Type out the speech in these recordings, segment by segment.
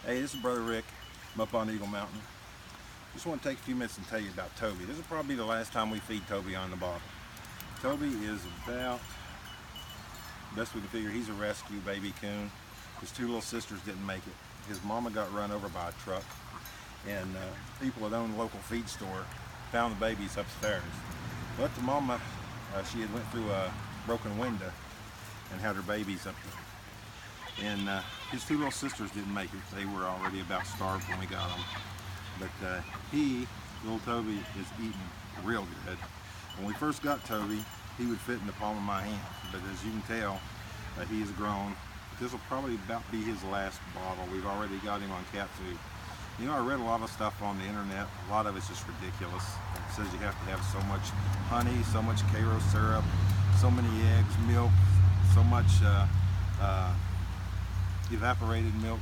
Hey, this is Brother Rick. I'm up on Eagle Mountain. Just want to take a few minutes and tell you about Toby. This will probably be the last time we feed Toby on the bottle. Toby is about, best we can figure, he's a rescue baby coon. His two little sisters didn't make it. His mama got run over by a truck, and people that own the local feed store found the babies upstairs. But the mama, she had went through a broken window and had her babies up there. And his two little sisters didn't make it. They were already about starved when we got them. But little Toby, is eating real good. When we first got Toby, he would fit in the palm of my hand. But as you can tell, he has grown. This will probably about be his last bottle. We've already got him on cat food. You know, I read a lot of stuff on the internet. A lot of it's just ridiculous. It says you have to have so much honey, so much Karo syrup, so many eggs, milk, so much evaporated milk.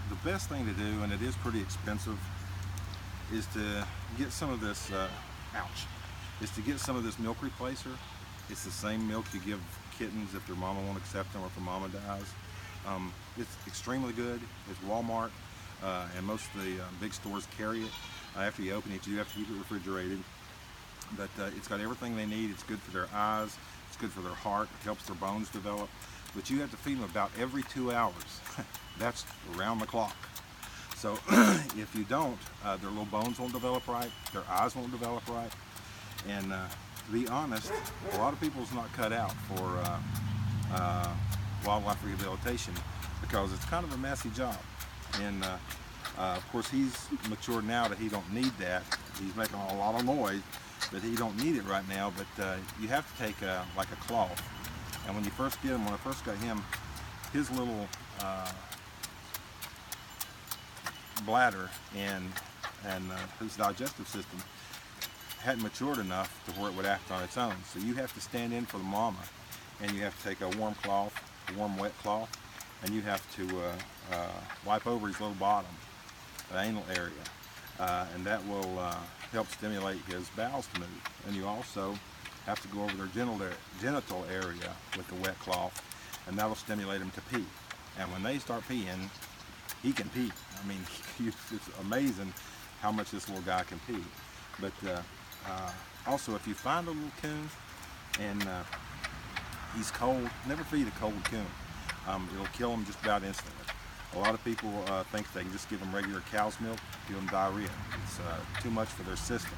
The best thing to do, and it is pretty expensive, is to get some of this, is to get some of this milk replacer. It's the same milk you give kittens if their mama won't accept them or if the mama dies. It's extremely good. It's Walmart, and most of the big stores carry it. After you open it, you have to keep it refrigerated. But it's got everything they need. It's good for their eyes. It's good for their heart. It helps their bones develop. But you have to feed them about every 2 hours. That's around the clock. So if you don't, their little bones won't develop right. Their eyes won't develop right. And to be honest, a lot of people's not cut out for wildlife rehabilitation because it's kind of a messy job. And of course, he's matured now that he don't need that. He's making a lot of noise, but he don't need it right now. But you have to take like a cloth. And when you first get him, when I first got him, his little bladder and his digestive system hadn't matured enough to where it would act on its own. So you have to stand in for the mama, and you have to take a warm cloth, a warm wet cloth, and you have to wipe over his little bottom, the anal area, and that will help stimulate his bowels to move. And you also have to go over their genital area with the wet cloth, and that'll stimulate them to pee. And when they start peeing, he can pee. I mean, it's amazing how much this little guy can pee. But also, if you find a little coon and he's cold, never feed a cold coon. It'll kill him just about instantly. A lot of people think they can just give them regular cow's milk, give them diarrhea. It's too much for their system.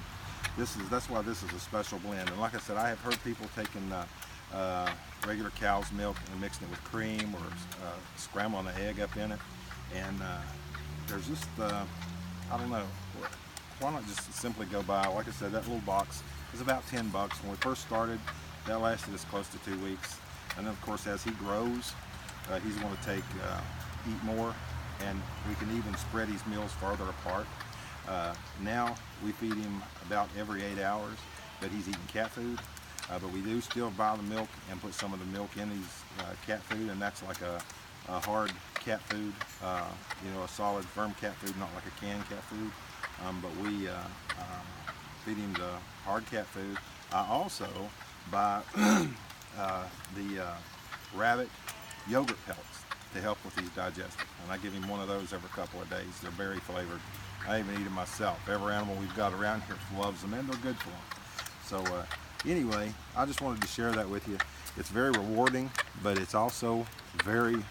That's why this is a special blend. And like I said, I have heard people taking regular cow's milk and mixing it with cream or scrambling the egg up in it. And there's just, I don't know, why not just simply go buy, like I said, that little box is about 10 bucks. When we first started, that lasted us close to 2 weeks. And then of course, as he grows, he's going to eat more, and we can even spread his meals farther apart. Now we feed him about every 8 hours that he's eating cat food, but we do still buy the milk and put some of the milk in his cat food, and that's like a hard cat food, a solid firm cat food, not like a canned cat food. But we feed him the hard cat food. I also buy the rabbit yogurt pellets to help with his digestion, and I give him one of those every couple of days. They're berry flavored. I even eat them myself. Every animal we've got around here loves them, and they're good for them. So anyway, I just wanted to share that with you. It's very rewarding, but it's also very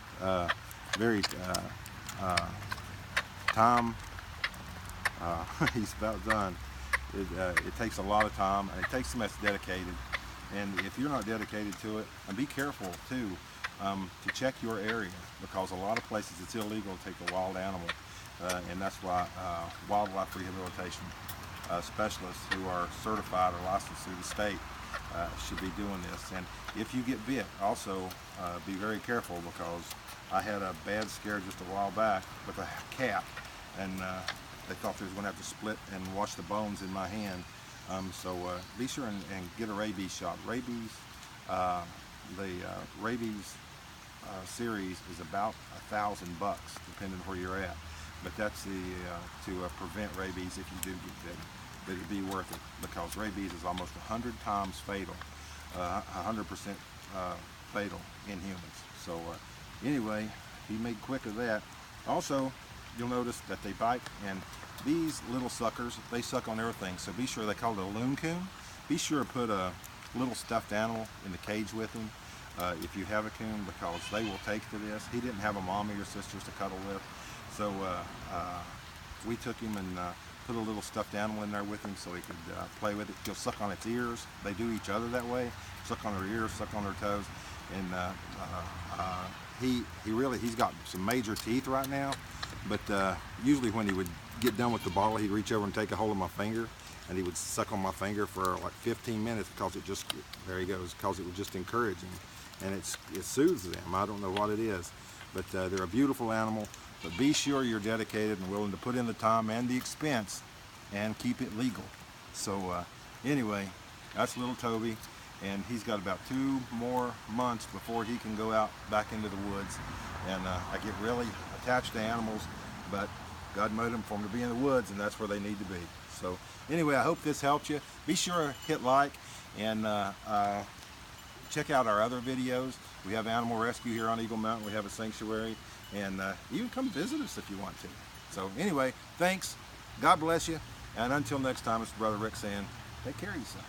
time. He's about done. It takes a lot of time, and it takes some that's dedicated. And if you're not dedicated to it, and be careful too, to check your area, because a lot of places it's illegal to take a wild animal, and that's why wildlife rehabilitation specialists who are certified or licensed through the state should be doing this. And if you get bit, also be very careful, because I had a bad scare just a while back with a cat, and they thought they was going to have to split and wash the bones in my hand. So be sure and get a rabies shot. Rabies, the rabies series is about $1,000 depending on where you're at. But that's to prevent rabies if you do get bitten. But it'd be worth it, because rabies is almost 100 times fatal, 100% fatal in humans. So anyway, he made quick of that. Also, you'll notice that they bite, and these little suckers, they suck on everything. So be sure, they call it a raccoon. Be sure to put a little stuffed animal in the cage with him if you have a coon, because they will take to this. He didn't have a mommy or sisters to cuddle with, so we took him and put a little stuffed animal in there with him so he could play with it. He'll suck on its ears. They do each other that way. Suck on their ears, suck on their toes, and he's got some major teeth right now. But usually when he would get done with the bottle, he'd reach over and take a hold of my finger, and he would suck on my finger for like 15 minutes because it just, there he goes, because it would just encourage him, and it soothes them. I don't know what it is, but they're a beautiful animal. But be sure you're dedicated and willing to put in the time and the expense and keep it legal. So anyway, that's little Toby, and he's got about 2 more months before he can go out back into the woods. And I get really attached to animals, but God made them for them to be in the woods, and that's where they need to be. So anyway, I hope this helped you. Be sure to hit like and check out our other videos. We have animal rescue here on Eagle Mountain. We have a sanctuary, and even come visit us if you want to. So anyway, thanks. God bless you. And until next time, it's Brother Rick saying, take care of yourself.